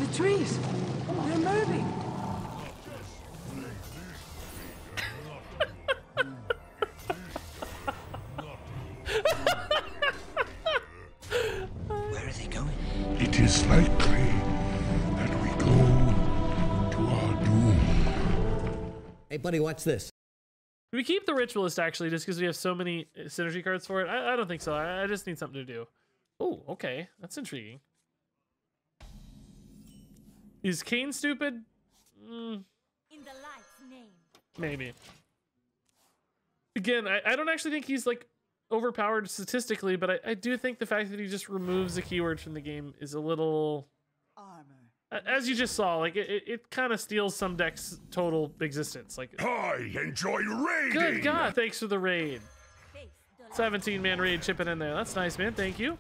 The trees! They're moving! Where are they going? It is likely that we go to our doom. Hey, buddy, watch this. Do we keep the ritualist actually just because we have so many synergy cards for it? I don't think so. I just need something to do. Oh, okay. That's intriguing. Is Kane stupid? In the light's name. Maybe. Again, I don't actually think he's like overpowered statistically, but I do think the fact that he just removes a keyword from the game is a little... As you just saw, like it kind of steals some decks' total existence. Like, I enjoy raiding. good God, thanks for the raid. 17-man raid chipping in there. That's nice, man. Thank you.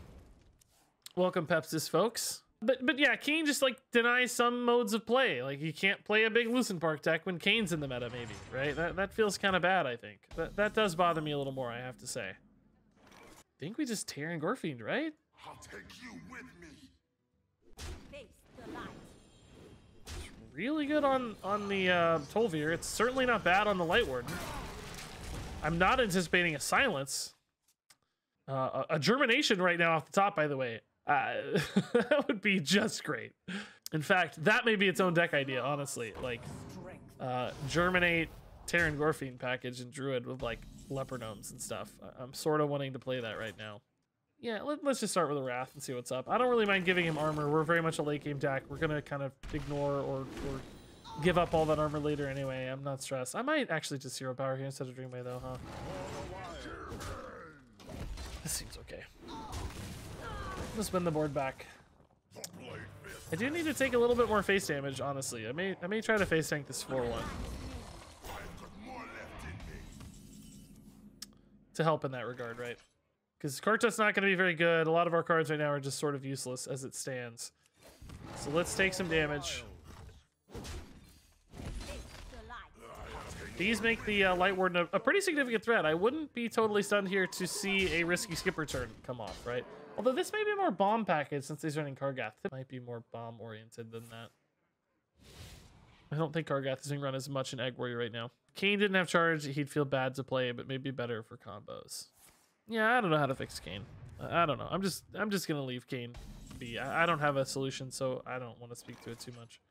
Welcome, Pepsis, folks. But yeah, Kane just like denies some modes of play. Like you can't play a big Lucentbark deck when Kane's in the meta, maybe, right? That feels kind of bad, I think. That does bother me a little more, I have to say. I think we just tear and Gorfiend, right? I'll take you with me. Face the light. Really good on the Tolvir. It's certainly not bad on the Light Warden. I'm not anticipating a silence. A germination right now off the top, by the way. That would be just great. In fact, that may be its own deck idea, honestly. Like, germinate Terran Gorfiend package and Druid with like leopard gnomes and stuff. I'm sort of wanting to play that right now. Yeah, let's just start with a Wrath and see what's up. I don't really mind giving him armor. We're very much a late game deck. We're gonna kind of ignore or give up all that armor later anyway. I'm not stressed. I might actually just Hero Power here instead of Dreamway though, huh? This seems okay. Let's win the board back. I do need to take a little bit more face damage, honestly. I may try to face tank this 4-1 to help in that regard, right? Because Karta's not going to be very good. A lot of our cards right now are just sort of useless as it stands. So let's take some damage. These make the Light Warden a pretty significant threat. I wouldn't be totally stunned here to see a risky skipper turn come off, right? Although this may be more bomb package since he's running Kargath. It might be more bomb oriented than that. I don't think Kargath is being run as much in Egg Warrior right now. Kane didn't have charge. He'd feel bad to play, but maybe better for combos. Yeah, I don't know how to fix Kane. I don't know. I'm just gonna leave Kane be. I don't have a solution, so I don't want to speak to it too much.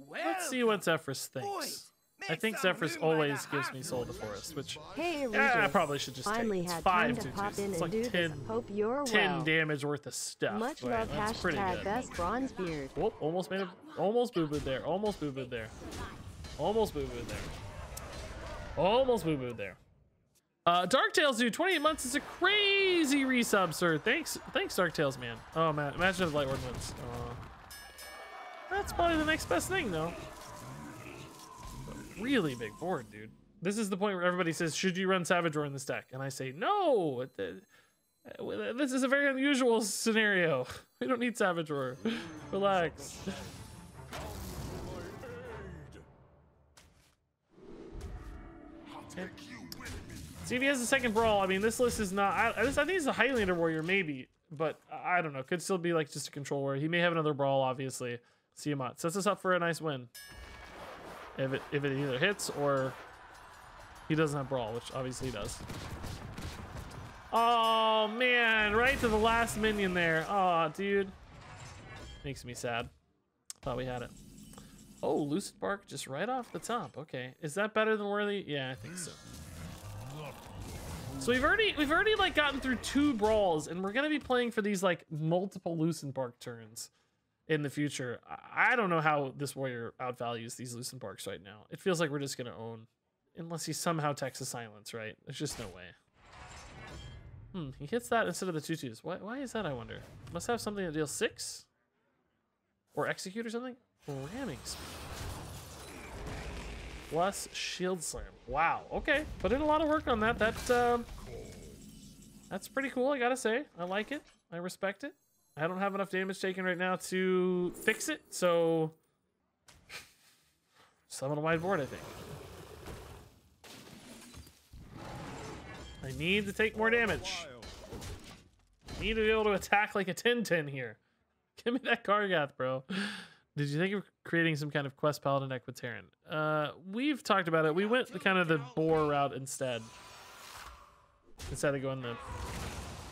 Let's see what Zephyrus thinks. I think Zephyrus always gives me Soul of the Forest, which I probably should just finally take. It's had 5 time to 2/2s. pop in It's and like do 10, this. Hope you're 10 well. damage worth of stuff. Much right? love. That's pretty Hashtag good. best bronze beard. Whoop, almost boo-booed there. Almost boo-booed there. Almost boo-booed there. Almost boo-booed there. Darktails, dude, 28 months is a crazy resub, sir. Thanks, Darktails, man. Oh man, imagine if Light Warden wins. That's probably the next best thing, though. Really big board, dude. This is the point where everybody says, should you run Savage Roar in this deck? And I say, no. This is a very unusual scenario. We don't need Savage Roar. Relax. Okay. See if he has a second brawl. I mean, this list is not. I think he's a Highlander warrior, maybe, but I don't know. Could still be like just a control warrior. He may have another brawl, obviously. Siamat sets us up for a nice win. If it either hits or he doesn't have brawl, which obviously he does. Oh man, right to the last minion there. Oh, dude, makes me sad. Thought we had it. Oh, Lucentbark just right off the top. Okay, is that better than Worthy? Yeah, I think so. So we've already like gotten through 2 brawls, and we're gonna be playing for these like multiple Lucentbark turns in the future. I don't know how this warrior outvalues these Lucentbarks right now. It feels like we're just gonna own, unless he somehow Texas Silence, right? There's just no way. He hits that instead of the 2/2s. Why is that, I wonder? Must have something that deals 6? Or execute or something? Ramming speed. Plus shield slam. Wow, okay. Put in a lot of work on that. That's pretty cool, I gotta say. I like it. I respect it. I don't have enough damage taken right now to fix it, so summon a wide board, I think. I need to take more damage. I need to be able to attack like a 10-10 here. Give me that Kargath, bro. Did you think of creating some kind of quest paladin deck with Terran? We've talked about it. We went kind of the boar route instead of going the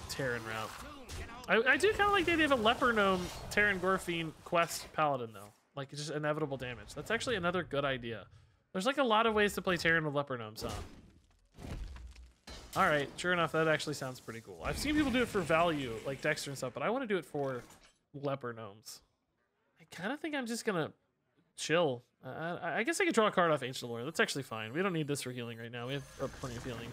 Terran route. I do kind of like the idea of a leper gnome Terran Gorfiend quest paladin though. Like just inevitable damage. That's actually another good idea. There's like a lot of ways to play Terran with leper gnomes, huh? All right, sure enough, that actually sounds pretty cool. I've seen people do it for value, like Dexter and stuff, but I want to do it for leper gnomes. I kind of think I'm just gonna chill. I guess I could draw a card off Ancient Lore. That's actually fine. We don't need this for healing right now. We have plenty of healing.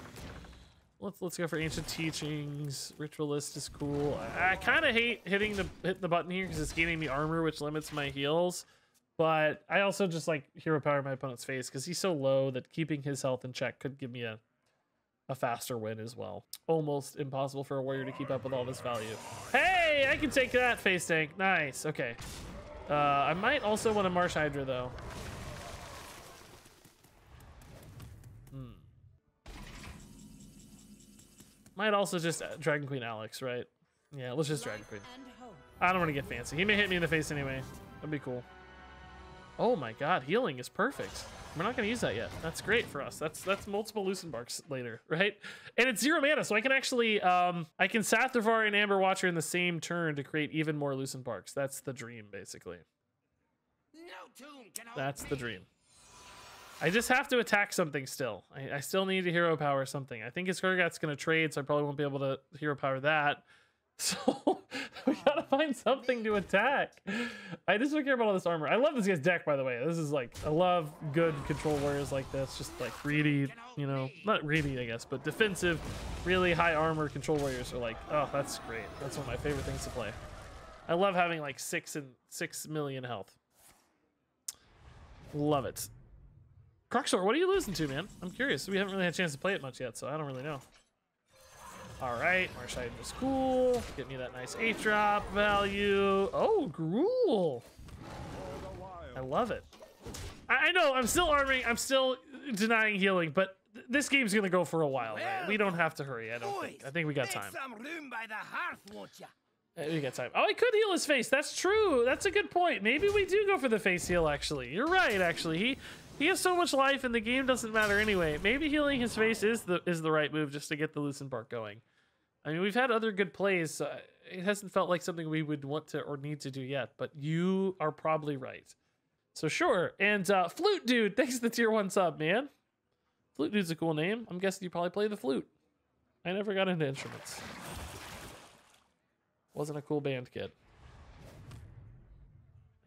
Let's go for Ancient Teachings. Ritualist is cool. I kind of hate hitting the button here because it's gaining me armor, which limits my heals. But I also just like hero power my opponent's face because he's so low that keeping his health in check could give me a faster win as well. Almost impossible for a warrior to keep up with all this value. Hey, I can take that face tank. Nice. Okay. I might also want a Marsh Hydra though. Might also just Dragon Queen Alex, right? Yeah, let's just Dragon Queen. I don't want to get fancy. He may hit me in the face anyway. That'd be cool. Oh my god, healing is perfect. We're not going to use that yet. That's great for us. That's multiple Lucentbarks later, right? And it's 0 mana, so I can actually I can Sathrvar and Amber Watcher in the same turn to create even more Lucentbarks. That's the dream, basically. That's the dream. I just have to attack something still. I still need to hero power something. I think his Skurgat's going to trade, so I probably won't be able to hero power that. So we gotta find something to attack. I just don't care about all this armor. I love this guy's deck, by the way. This is like, I love good control warriors like this. Just like greedy, you know, not greedy, I guess, but defensive, really high armor control warriors are like, oh, that's great. That's one of my favorite things to play. I love having like 6 million health. Love it. Crocsor, what are you losing to, man? I'm curious. We haven't really had a chance to play it much yet, so I don't really know. All right, Marsh Hydra is cool. Get me that nice 8-drop value. Oh, Gruul. I love it. I know, I'm still armoring. I'm still denying healing, but this game's going to go for a while, right? We don't have to hurry, I don't think. I think we got time. We got time. Oh, I could heal his face. That's true. That's a good point. Maybe we do go for the face heal, actually. You're right, actually. He has so much life and the game doesn't matter anyway. Maybe healing his face is the right move just to get the Lucentbark going. I mean, we've had other good plays. So it hasn't felt like something we would want to or need to do yet, but you are probably right. So sure. And Flute Dude, thanks for the tier 1 sub, man. Flute Dude's a cool name. I'm guessing you probably play the flute. I never got into instruments. Wasn't a cool band kid.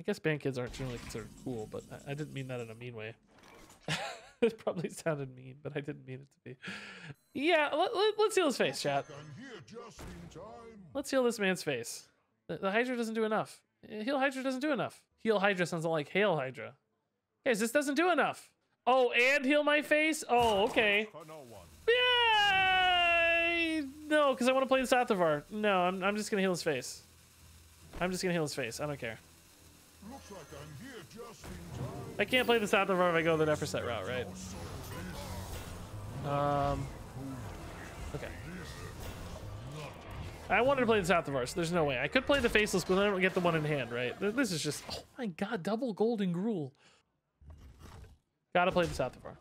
I guess band kids aren't generally considered cool, but I didn't mean that in a mean way. It probably sounded mean, but I didn't mean it to be. Yeah, let's heal his face, chat. Let's heal this man's face. The Hydra doesn't do enough. Heal Hydra doesn't do enough. Heal Hydra sounds like Hail Hydra. Guys, this doesn't do enough. Oh, and heal my face? Oh, okay. Yeah! No, because I want to play the Sathrvar. No, I'm just going to heal his face. I'm just going to heal his face. I don't care. Looks like I'm here just in time. I can't play the Sathrvar if I go the Neferset route, right? Okay. I wanted to play the Sathrvar, so there's no way. I could play the Faceless, but I don't get the one in hand, right? This is just, oh my god, double golden Gruul. Gotta play the Sathrvar.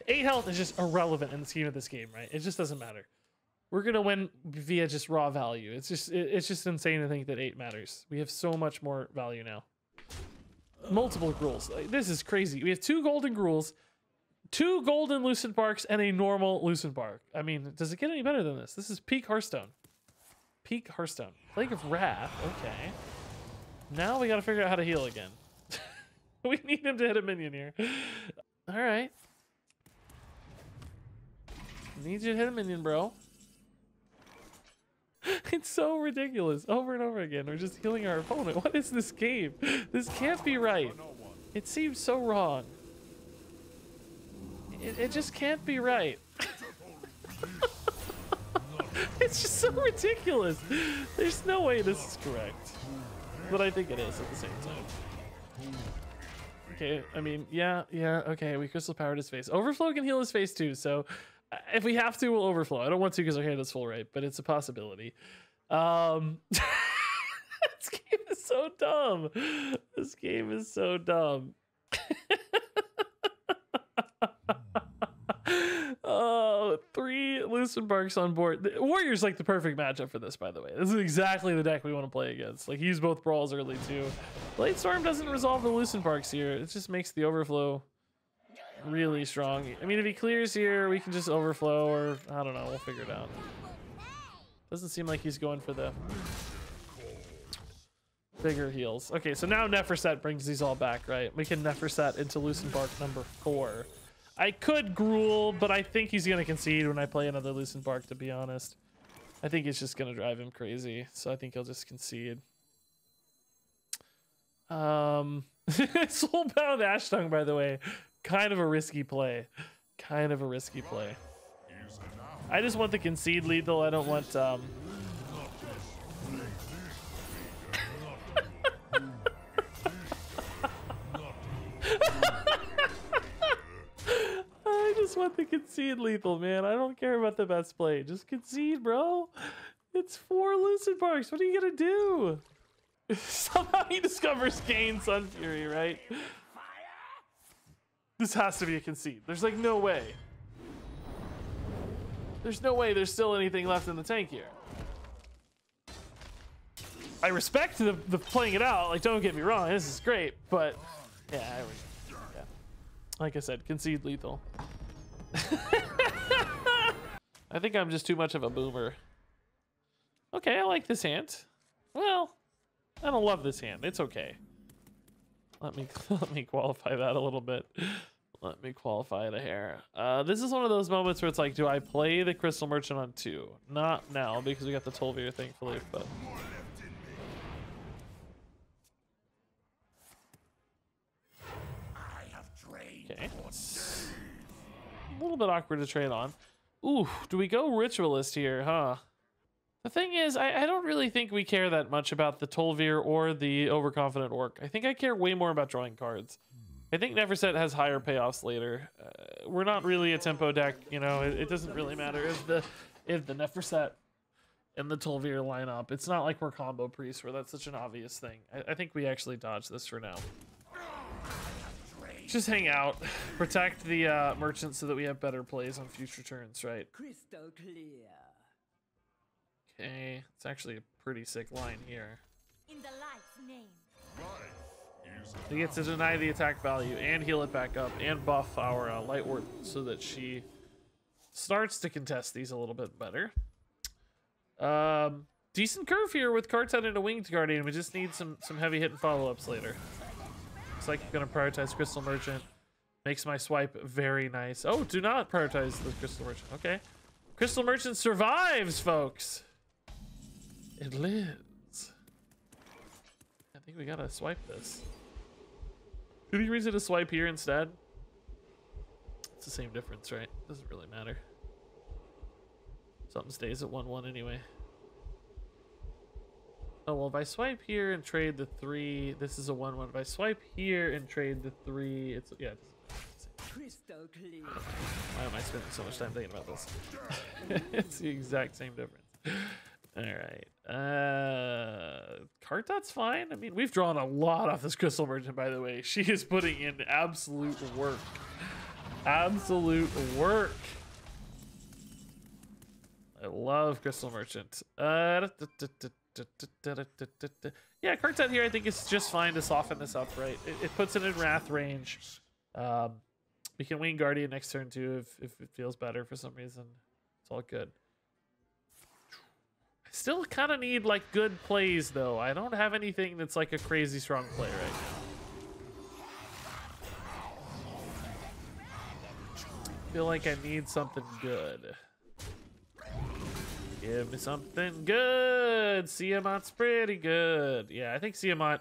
8 health is just irrelevant in the scheme of this game, right? It just doesn't matter. We're gonna win via just raw value. It's just insane to think that 8 matters. We have so much more value now. Multiple Gruuls. Like, this is crazy. We have 2 golden Gruuls, 2 golden Lucentbarks, and a normal Lucentbark. I mean, does it get any better than this? This is peak Hearthstone. Peak Hearthstone. Plague of Wrath. Okay. Now we gotta figure out how to heal again. We need him to hit a minion here. All right. Need you to hit a minion, bro. It's so ridiculous. Over and over again. We're just healing our opponent. What is this game? This can't be right. It seems so wrong. It just can't be right. It's just so ridiculous. There's no way this is correct. But I think it is at the same time. Okay, I mean, yeah, okay, we crystal powered his face. Overflow can heal his face too, so if we have to, we'll overflow. I don't want to because our hand is full, right? But it's a possibility. This game is so dumb. This game is so dumb. Oh, 3 Lucentbarks on board. The Warrior's like the perfect matchup for this, by the way. This is exactly the deck we want to play against. Like, use both brawls early too. Blade Storm doesn't resolve the Lucentbarks here. It just makes the overflow really strong. I mean, if he clears here, we can just overflow, or I don't know, we'll figure it out. Doesn't seem like he's going for the bigger heals. Okay, so now Neferset brings these all back, right? We can Neferset into Lucentbark number 4. I could Gruul, but I think he's gonna concede when I play another Lucentbark, to be honest. I think it's just gonna drive him crazy, so I think he'll just concede. Soulbound Ashtongue, by the way, kind of a risky play. Kind of a risky play. I just want the concede lethal. I don't want I just want the concede lethal, man. I don't care about the best play. Just concede, bro. It's 4 Lucentbarks. What are you gonna do? Somehow he discovers Gain Sun Fury, right? This has to be a concede. There's like no way. There's no way there's still anything left in the tank here. I respect the playing it out. Like, don't get me wrong, this is great, but yeah, like I said, concede lethal. I think I'm just too much of a boomer. Okay, I like this hand. Well, I don't love this hand. It's okay. Let me qualify that a little bit. Let me qualify it a hair. This is one of those moments where it's like, do I play the Crystal Merchant on 2? Not now, because we got the Tolvir, thankfully, but... Okay. It's a little bit awkward to trade on. Ooh, do we go Ritualist here, huh? The thing is, I don't really think we care that much about the Tolvir or the Overconfident Orc. I think I care way more about drawing cards. I think Neferset has higher payoffs later. We're not really a tempo deck, you know. It doesn't really matter if the Neferset and the Tolvir line up. It's not like we're combo priests where that's such an obvious thing. I think we actually dodge this for now. Just hang out, protect the merchant so that we have better plays on future turns, right? Crystal clear. Okay, it's actually a pretty sick line here. In the light's name. We get to deny the attack value and heal it back up and buff our Lightwort so that she starts to contest these a little bit better. Decent curve here with Kartet into Winged Guardian. We just need some heavy hit and follow-ups later. Looks like you're gonna prioritize Crystal Merchant. Makes my swipe very nice. Oh, do not prioritize the Crystal Merchant. Okay. Crystal Merchant survives, folks. It lives. I think we gotta swipe this. Any reason to swipe here instead? It's the same difference, right? Doesn't really matter. Something stays at 1-1 anyway. Oh, well, if I swipe here and trade the 3, this is a 1-1. If I swipe here and trade the 3, it's, yeah. Crystal clear. Why am I spending so much time thinking about this? It's the exact same difference. All right. Kartat's fine. I mean, we've drawn a lot off this Crystal Merchant, by the way. She is putting in absolute work. Absolute work. I love Crystal Merchant. Yeah, Kartat here I think is just fine to soften this up, right? It puts it in Wrath range. We can Wing Guardian next turn too if it feels better for some reason. It's all good. I still kind of need like good plays though. I don't have anything that's like a crazy strong play right now. I feel like I need something good. Give me something good. Siamot's pretty good. Yeah, I think Siamot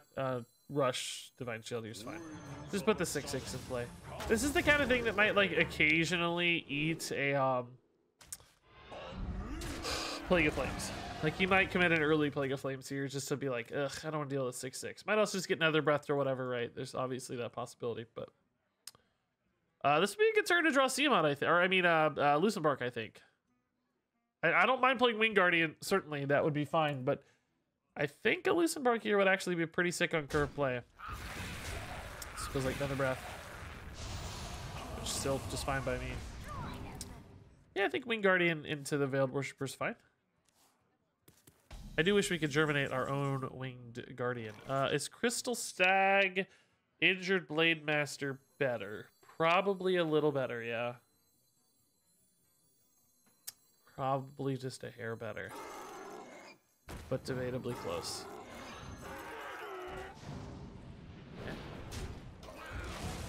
Rush Divine Shield here is fine. Just put the 6/6 in play. This is the kind of thing that might like occasionally eat a Plague of Flames. Like he might commit an early Plague of Flames here just to be like, ugh, I don't want to deal with 6/6. Might also just get Nether Breath or whatever, right? There's obviously that possibility, but this would be a good turn to draw Siamot, I think. Or I mean, Lucentbark, I think. I don't mind playing Wing Guardian, certainly, that would be fine, but I think a Lucentbark here would actually be pretty sick on curve play. This feels like Nether Breath. Which is still just fine by me. Yeah, I think Winged Guardian into the Veiled Worshipper is fine. I do wish we could germinate our own Winged Guardian. Is Crystal Stag, Injured Blade Master better? Probably a little better, yeah. Probably just a hair better. But debatably close. Yeah.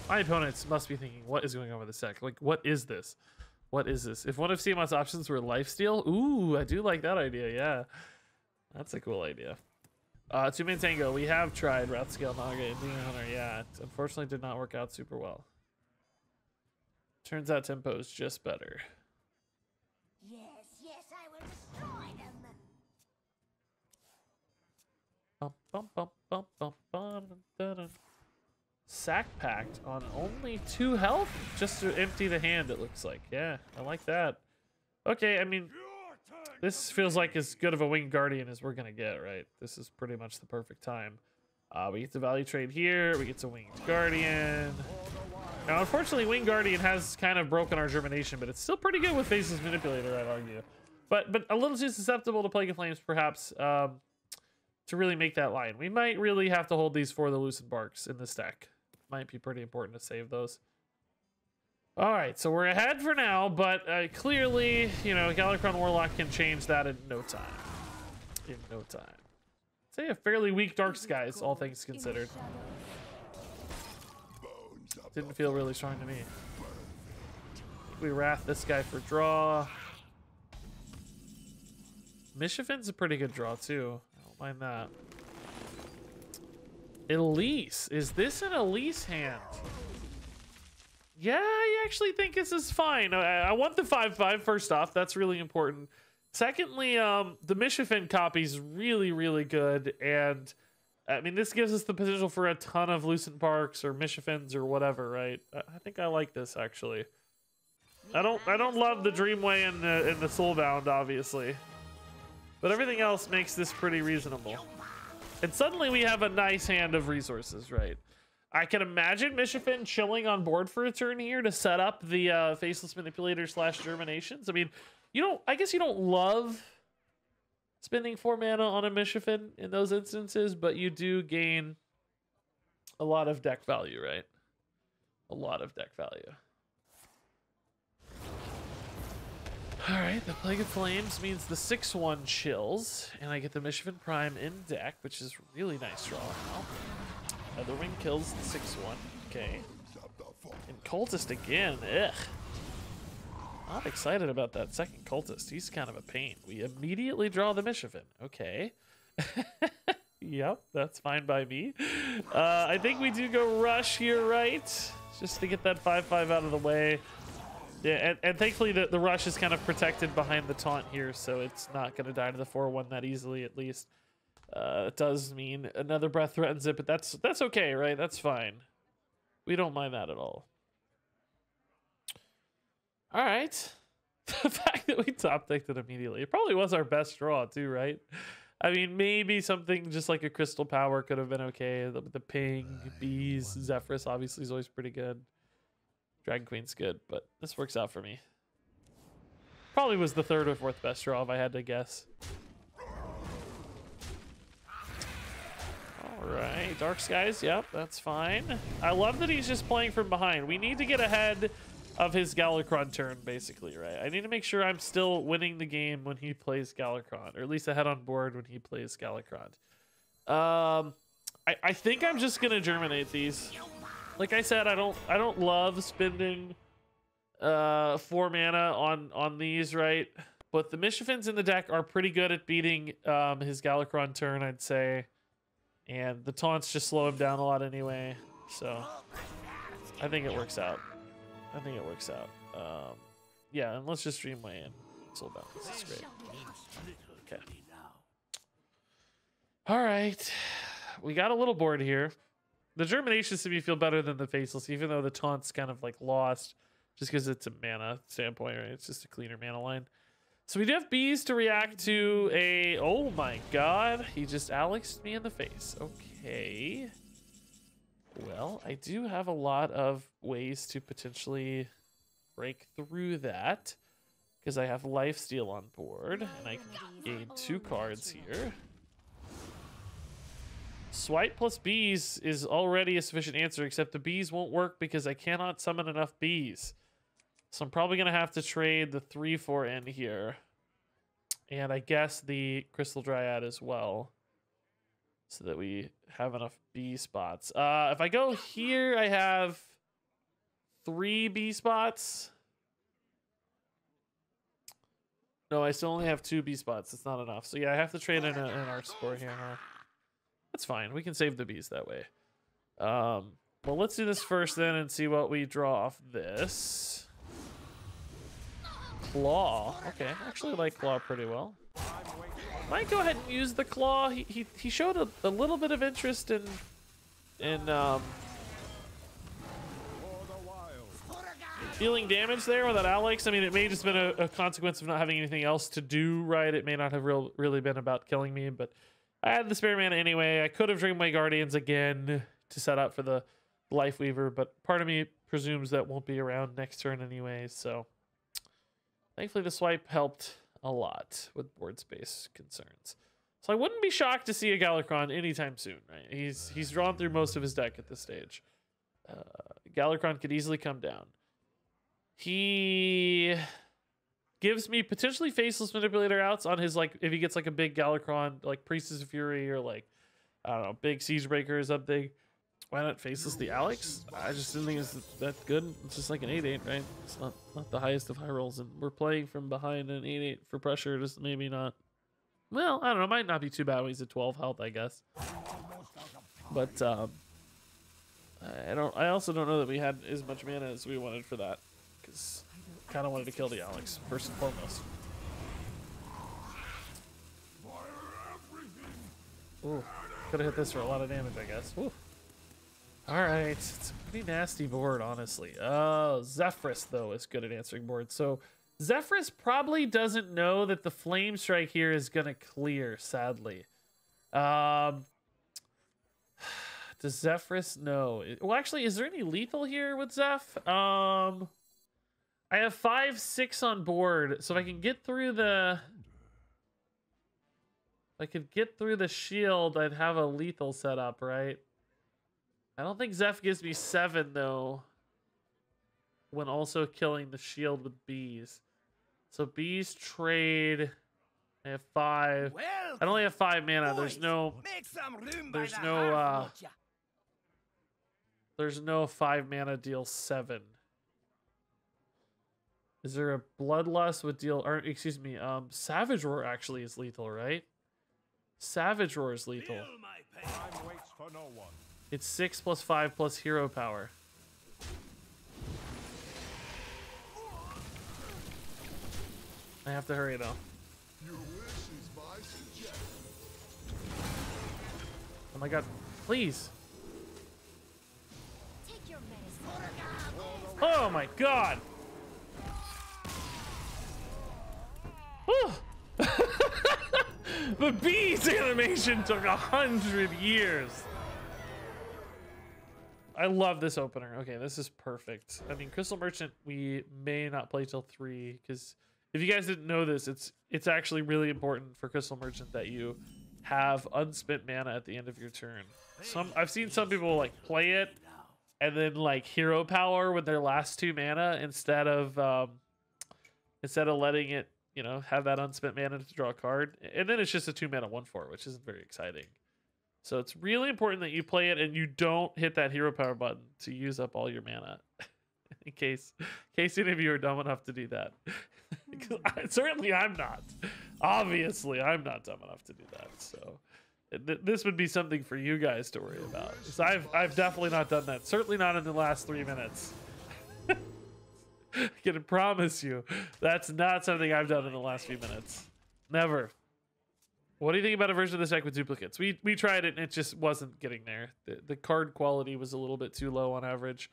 My opponents must be thinking, what is going on with this deck? Like, what is this? What is this? If one of CMON's options were lifesteal, ooh, I do like that idea, yeah. That's a cool idea. Two-man Tango, we have tried Wrathscale Naga and Demon Hunter, yeah. It unfortunately did not work out super well. Turns out tempo is just better. Yes, yes, I will destroy them. Sack Pact on only 2 health? Just to empty the hand, it looks like. Yeah, I like that. Okay, I mean, this feels like as good of a Winged Guardian as we're gonna get, right? This is pretty much the perfect time. We get to value trade here. We get to Winged Guardian. Now, unfortunately, Winged Guardian has kind of broken our germination, but it's still pretty good with Faceless Manipulator, I'd argue. But a little too susceptible to Plague of Flames, perhaps, to really make that line. We might really have to hold these for the Lucentbarks in this deck. Might be pretty important to save those. All right, so we're ahead for now, but clearly, you know, Galakron Warlock can change that in no time. In no time. Say a fairly weak Dark Skies, all things considered. Didn't feel really strong to me. We Wrath this guy for draw. Mischifin's a pretty good draw, too. I don't mind that. Elise. Is this an Elise hand? Yeah, I actually think this is fine. I want the 5/5 first off. That's really important. Secondly, the Michifin copy is really, really good. And, I mean, this gives us the potential for a ton of Lucentbarks or Michifins or whatever, right? I think I like this, actually. I don't love the Dreamway and the Soulbound, obviously. But everything else makes this pretty reasonable. And suddenly we have a nice hand of resources, right? I can imagine Michifin chilling on board for a turn here to set up the Faceless Manipulator / Germinations. I mean, I guess you don't love spending 4 mana on a Michifin in those instances, but you do gain a lot of deck value, right? A lot of deck value. All right, the Plague of Flames means the 6/1 chills, and I get the Michifin Prime in deck, which is really nice draw now. Another Wing kills the 6/1. Okay. And Cultist again. Ugh. Not excited about that second Cultist. He's kind of a pain. We immediately draw the Michifin. Okay. Yep, that's fine by me. I think we do go Rush here, right? Just to get that 5/5 out of the way. Yeah, and thankfully the Rush is kind of protected behind the taunt here, so it's not going to die to the 4/1 that easily, at least. It does mean another breath threatens it, but that's okay, right? That's fine. We don't mind that at all. All right. The fact that we top decked it immediately, it probably was our best draw too, right? I mean, maybe something just like a Crystal Power could have been okay. The Ping, Bees, Zephyrus obviously is always pretty good. Dragon Queen's good, but this works out for me. Probably was the 3rd or 4th best draw if I had to guess. All right, Dark Skies, yep, that's fine. I love that he's just playing from behind. We need to get ahead of his Galakron turn, basically, right? I need to make sure I'm still winning the game when he plays Galakron, or at least ahead on board when he plays Galakron. I think I'm just gonna germinate these. Like I said, I don't love spending 4 mana on these, right? But the Michifins in the deck are pretty good at beating his Galakron turn, I'd say. And the taunts just slow him down a lot anyway. So I think it works out. I think it works out. Yeah, and let's just Dreamway in. Soulbound. This is great. Okay. All right. We got a little board here. The Germinations to me feel better than the Faceless, even though the taunt's kind of like lost just because it's a mana standpoint, right? It's just a cleaner mana line. So we do have bees to react to a... Oh my god. He just Alexed me in the face. Okay. Well, I do have a lot of ways to potentially break through that. Because I have lifesteal on board. And I can gain 2 cards here. Swipe plus bees is already a sufficient answer, except the bees won't work because I cannot summon enough bees. So I'm probably going to have to trade the 3/4 in here. And I guess the Crystal Dryad as well. So that we have enough bee spots. If I go here, I have 3 bee spots. No, I still only have 2 bee spots. It's not enough. So yeah, I have to trade in an art spore here, huh? That's fine. We can save the bees that way. Well, let's do this first then and see what we draw off this. Claw. Okay, I actually like Claw pretty well. Might go ahead and use the Claw. He showed a little bit of interest in dealing damage there with that Alex. I mean, it may just been a consequence of not having anything else to do, right? It may not have really been about killing me, but I had the spare mana anyway. I could have Dream my Guardians again to set up for the Life Weaver, but part of me presumes that won't be around next turn anyway, so thankfully the swipe helped a lot with board space concerns. So I wouldn't be shocked to see a Galakron anytime soon, right? He's drawn through most of his deck at this stage. Galakron could easily come down. He gives me potentially Faceless Manipulator outs on his, like, if he gets like a big Galakron, like Priestess of Fury or like, I don't know, big Siegebreaker or something. Why not Faceless the Alex? I just didn't think it's that good. It's just like an 8/8, right? It's not the highest of high rolls, and we're playing from behind an 8/8 for pressure. Just maybe not. Well, I don't know. It might not be too bad when he's at 12 health, I guess. But I also don't know that we had as much mana as we wanted for that, because kind of wanted to kill the Alex first and foremost. Ooh, could have hit this for a lot of damage, I guess. Ooh. All right, it's a pretty nasty board, honestly. Oh, Zephrys though is good at answering boards. So Zephrys probably doesn't know that the Flame Strike here is gonna clear. Sadly, does Zephrys know? Well, actually, is there any lethal here with Zeph? I have 5/6 on board, so if I can get through the... If I could get through the shield, I'd have a lethal set up, right? I don't think Zeph gives me 7, though, when also killing the shield with bees. So bees trade... I have 5. I only have 5 mana. There's no 5 mana deal 7. Is there a Bloodlust with deal, or excuse me, Savage Roar actually is lethal, right? Savage Roar is lethal. It's 6 + 5 + hero power. I have to hurry though. Oh my god, please. Oh my god. The bees animation took 100 years. I love this opener. Okay, this is perfect. I mean, Crystal Merchant, we may not play till 3, because if you guys didn't know this, it's actually really important for Crystal Merchant that you have unspent mana at the end of your turn. I've seen some people like play it and then like hero power with their last 2 mana instead of letting it, you know, have that unspent mana to draw a card, and then it's just a 2 mana 1/4, which isn't very exciting. So it's really important that you play it and you don't hit that hero power button to use up all your mana. in case any of you are dumb enough to do that. Certainly I'm not. Obviously I'm not dumb enough to do that. So this would be something for you guys to worry about. So I've definitely not done that. Certainly not in the last 3 minutes. I can promise you that's not something I've done in the last few minutes. Never. What do you think about a version of this deck with duplicates? We tried it and it just wasn't getting there. The card quality was a little bit too low on average.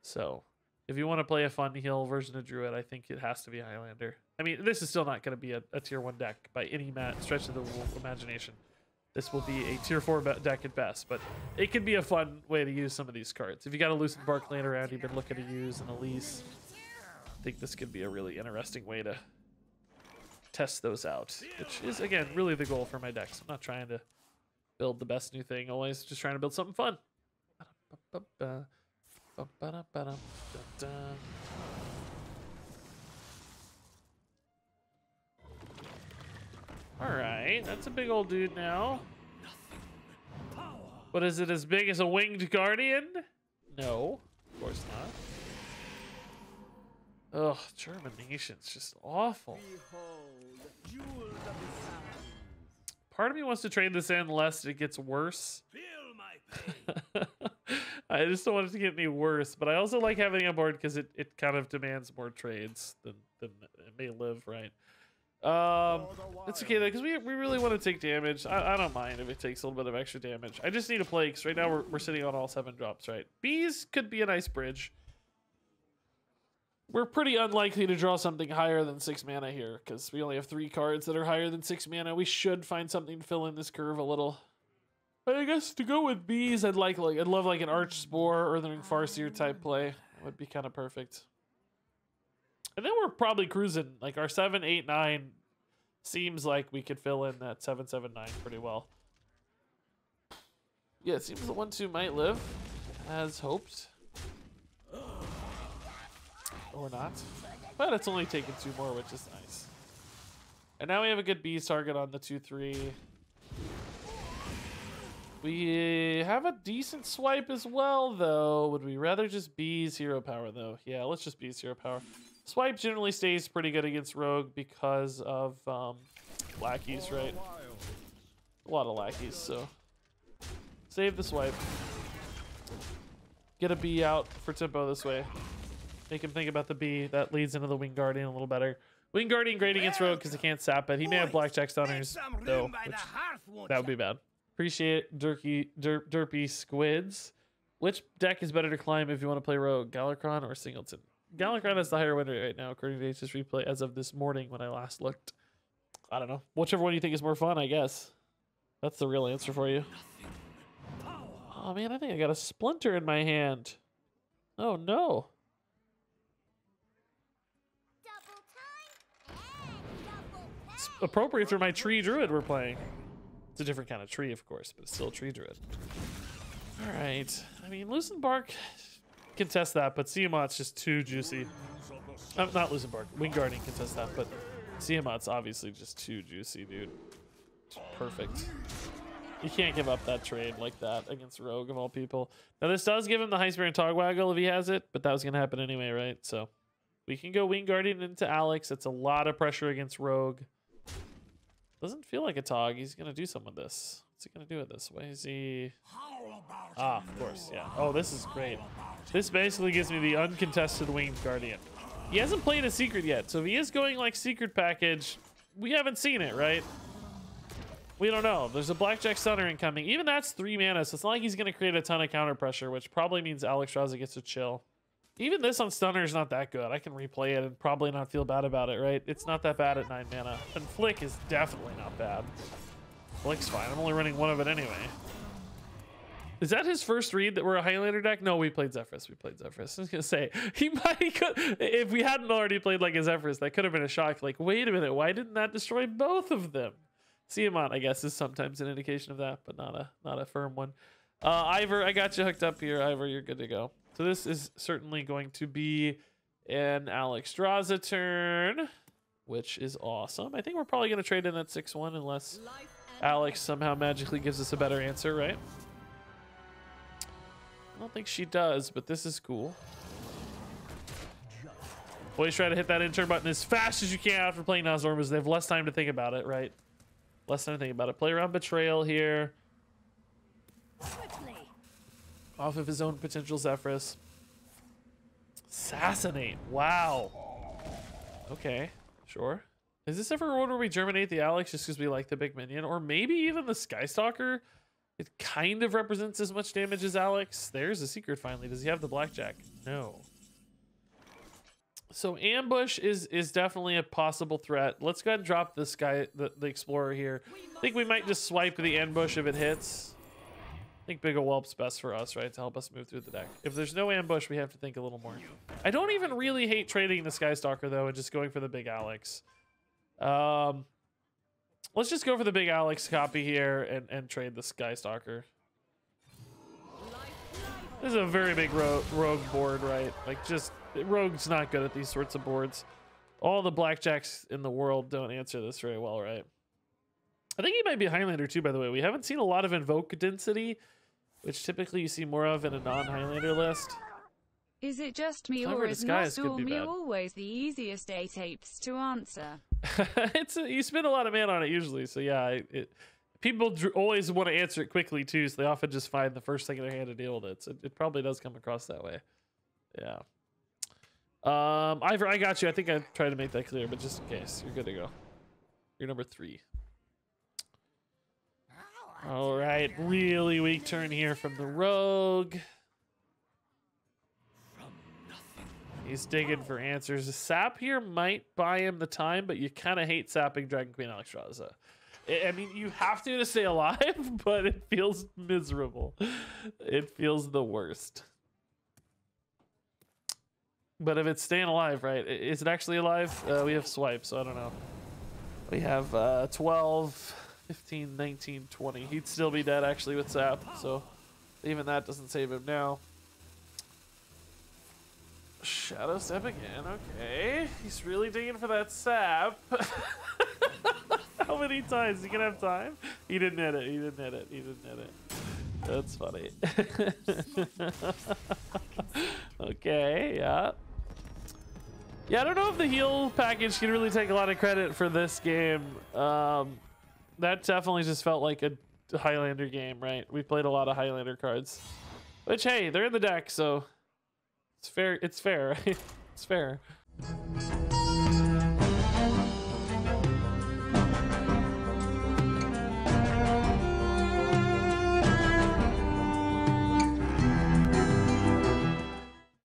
So if you want to play a fun heal version of Druid, I think it has to be Highlander. I mean, this is still not going to be a tier 1 deck by any stretch of the imagination. This will be a tier 4 deck at best, but it can be a fun way to use some of these cards. If you got a Lucentbark laying around you've been looking to use, an Elise, I think this could be a really interesting way to test those out, which is, again, really the goal for my decks. I'm not trying to build the best new thing, always just trying to build something fun. Alright, that's a big old dude now. What is it, as big as a winged guardian? No, of course not. Ugh, Germination's just awful. Part of me wants to trade this in lest it gets worse. I just don't want it to get any worse, but I also like having it on board because it kind of demands more trades than it may live, right? It's okay though, because we really want to take damage. I don't mind if it takes a little bit of extra damage. I just need a play, because right now we're sitting on all 7 drops, right? Bees could be a nice bridge. We're pretty unlikely to draw something higher than 6 mana here, because we only have 3 cards that are higher than 6 mana. We should find something to fill in this curve a little. But I guess to go with bees, I'd love like an Arch Spore or Earthring Farseer type play. That would be kind of perfect. And then we're probably cruising. Like our 7, 8, 9 seems like we could fill in that 7, 7, 9 pretty well. Yeah, it seems the 1/2 might live as hoped. Or not. But it's only taken 2 more, which is nice. And now we have a good bees target on the 2/3. We have a decent swipe as well, though. Would we rather just bees hero power, though? Yeah, let's just bees hero power. Swipe generally stays pretty good against rogue because of lackeys, right? A lot of lackeys, so save the swipe. Get a bee out for tempo this way. Make him think about the bee. That leads into the Wing Guardian a little better. Wing Guardian great against rogue because he can't sap it. He may have blackjack stunners, though, which that would be bad. Appreciate derpy squids. Which deck is better to climb if you want to play rogue, Galakron or Singleton? Galakron has the higher win rate right now, according to HS Replay, as of this morning when I last looked. I don't know. Whichever one you think is more fun, I guess. That's the real answer for you. Oh man, I think I got a splinter in my hand. Oh no. It's appropriate for my tree druid we're playing. It's a different kind of tree, of course, but it's still a tree druid. All right. I mean, Lucentbark can test that, but Tiamat's just too juicy. Not Lucentbark. Wing Guardian can test that, but Tiamat's obviously just too juicy, dude. It's perfect. You can't give up that trade like that against Rogue, of all people. Now, this does give him the High Spirit Togwaggle if he has it, but that was going to happen anyway, right? So we can go Wing Guardian into Alex. It's a lot of pressure against Rogue. Doesn't feel like a Tog. He's going to do something with this. What's he going to do with this? Why is he... Ah, of course, yeah. Oh, this is great. This basically gives me the uncontested Winged Guardian. He hasn't played a secret yet, so if he is going like secret package, we haven't seen it, right? We don't know. There's a Blackjack Stunner incoming. Even that's 3 mana, so it's not like he's going to create a ton of counter pressure, which probably means Alex Raza gets to chill. Even this on Stunner is not that good. I can replay it and probably not feel bad about it, right? It's not that bad at 9 mana. And Flick is definitely not bad. Flick's fine. I'm only running 1 of it anyway. Is that his first read that we're a Highlander deck? No, we played Zephrys. We played Zephrys. I was going to say, he could, if we hadn't already played like a Zephrys, that could have been a shock. Like, wait a minute, why didn't that destroy both of them? Tiamat, I guess, is sometimes an indication of that, but not a firm one. Ivor, I got you hooked up here. Ivor, you're good to go. So this is certainly going to be an Alex Draza turn, which is awesome. I think we're probably going to trade in that 6-1 unless Alex somehow magically gives us a better answer, right? I don't think she does, but this is cool. Always try to hit that enter button as fast as you can after playing Nazormas. They have less time to think about it, right? Less time to think about it. Play around Betrayal here. Off of his own potential Zephrys. Assassinate. Wow. Okay, sure. Is this ever a world where we germinate the Alex just because we like the big minion? Or maybe even the Skystalker? It kind of represents as much damage as Alex. There's a secret finally. Does he have the Blackjack? No. So ambush is definitely a possible threat. Let's go ahead and drop this guy, the explorer here. I think we might just swipe the ambush if it hits. I think Big Ol' Whelp's best for us, right? To help us move through the deck. If there's no ambush, we have to think a little more. I don't even really hate trading the Skystalker, though, and just going for the Big Alex. Let's just go for the Big Alex copy here and trade the Skystalker. This is a very big rogue board, right? Like, just... Rogue's not good at these sorts of boards. All the blackjacks in the world don't answer this very well, right? I think he might be a Highlander too, by the way. We haven't seen a lot of invoke density, which typically you see more of in a non-Highlander list. Is it just me, Cover or is disguise could be Nostormia bad. always the easiest 8/8 to answer? You spend a lot of mana on it usually, so yeah. People always want to answer it quickly too, so they often just find the first thing in their hand to deal with it. So it probably does come across that way. Yeah. Ivor, I got you. I think I tried to make that clear, but just in case, you're good to go. You're number 3. All right, really weak turn here from the rogue. He's digging for answers. A sap here might buy him the time, but you kind of hate sapping Dragon Queen Alexstrasza. I mean, you have to stay alive, but it feels miserable. It feels the worst. But if it's staying alive, right? Is it actually alive? We have swipe, so I don't know. We have 12, 15, 19, 20. He'd still be dead, actually, with sap. So even that doesn't save him now. Shadow step again. Okay. He's really digging for that sap. How many times? Is he going to have time? He didn't hit it. He didn't hit it. He didn't hit it. That's funny. Okay, yeah. Yeah, I don't know if the heal package can really take a lot of credit for this game. That definitely just felt like a Highlander game, right? We played a lot of Highlander cards. Which, hey, they're in the deck, so it's fair. It's fair, right? It's fair.